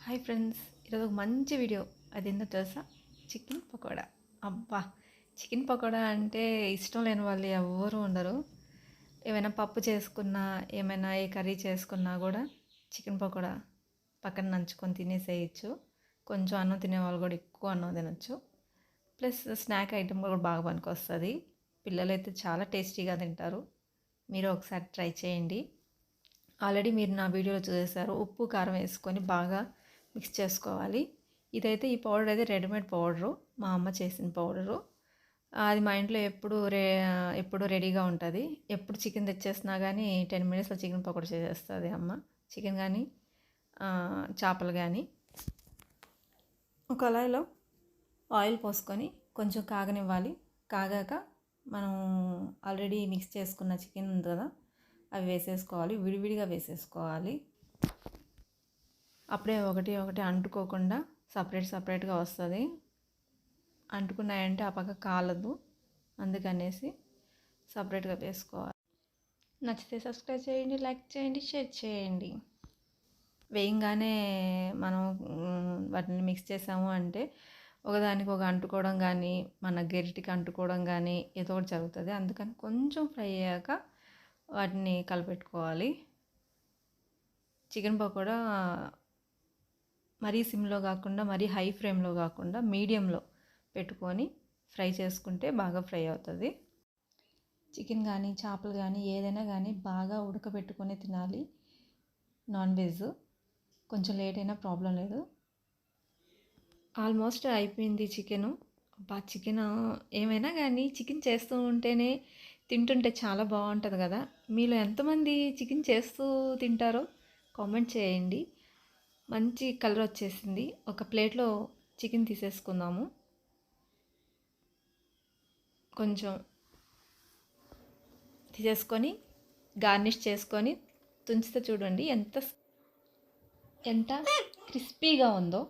Hi friends, ఈరోజు ఒక మంచి వీడియో. అదేందో తెలుసా? చికెన్ పకోడా. అబ్బా, చికెన్ పకోడా అంటే ఇష్టం లేని వాళ్ళు ఎవ్వరూ ఉండరు. ఏమైనా పప్పు చేసుకున్నా, ఏమైనా ఏ కర్రీ చేసుకున్నా కూడా చికెన్ పకోడా పక్కన నంచుకొని తినేసేయచ్చు. కొంచెం అన్నం తినేవాళ్ళు కూడా ఎక్కువ అన్నం తినచ్చు. ప్లస్ స్నాక్ ఐటమ్ కూడా బాగా పనికొస్తుంది. పిల్లలైతే చాలా టేస్టీగా తింటారు. మీరు ఒకసారి ట్రై చేయండి. ఆల్రెడీ మీరు నా వీడియోలో చూసేసారు. ఉప్పు కారం వేసుకొని బాగా మిక్స్ చేసుకోవాలి. ఇదైతే ఈ పౌడర్ అయితే రెడీమేడ్ పౌడరు, మా అమ్మ చేసిన పౌడరు. అది మా ఇంట్లో ఎప్పుడు రెడీగా ఉంటుంది. ఎప్పుడు చికెన్ తెచ్చేసినా కానీ 10 మినిట్స్లో చికెన్ పకోడా చేసేస్తుంది అమ్మ. చికెన్ కానీ చేపలు కానీ. ఒక కళాయిలో ఆయిల్ పోసుకొని కొంచెం కాగనివ్వాలి. కాగాక మనం ఆల్రెడీ మిక్స్ చేసుకున్న చికెన్ ఉంది కదా, అవి వేసేసుకోవాలి. విడివిడిగా వేసేసుకోవాలి. అప్పుడే ఒకటి ఒకటి అంటుకోకుండా సపరేట్గా వస్తుంది. అంటుకున్నాయంటే ఆ పక్క కాలదు, అందుకనేసి సపరేట్గా వేసుకోవాలి. నచ్చితే సబ్స్క్రైబ్ చేయండి, లైక్ చేయండి, షేర్ చేయండి. వేయంగానే మనం వాటిని మిక్స్ చేసాము అంటే ఒకదానికి ఒక అంటుకోవడం కానీ, మన గెరిటికి అంటుకోవడం కానీ ఏదో ఒకటి జరుగుతుంది. అందుకని కొంచెం ఫ్రై అయ్యాక వాటిని కలిపెట్టుకోవాలి. చికెన్ పకోడా మరీ సిమ్లో కాకుండా, మరీ హై ఫ్లేమ్లో కాకుండా మీడియంలో పెట్టుకొని ఫ్రై చేసుకుంటే బాగా ఫ్రై అవుతుంది. చికెన్ కానీ చేపలు కానీ ఏదైనా కానీ బాగా ఉడకబెట్టుకొని తినాలి. నాన్ వెజ్ కొంచెం లేట్ అయినా ప్రాబ్లం లేదు. ఆల్మోస్ట్ అయిపోయింది చికెను. చికెన్ ఏమైనా కానీ చికెన్ చేస్తూ ఉంటేనే తింటుంటే చాలా బాగుంటుంది కదా. మీలో ఎంతమంది చికెన్ చేస్తూ తింటారో కామెంట్ చేయండి. మంచి కలర్ వచ్చేసింది. ఒక ప్లేట్లో చికెన్ తీసేసుకుందాము. కొంచెం తీసేసుకొని గార్నిష్ చేసుకొని తుంచితే చూడండి ఎంత క్రిస్పీగా ఉందో.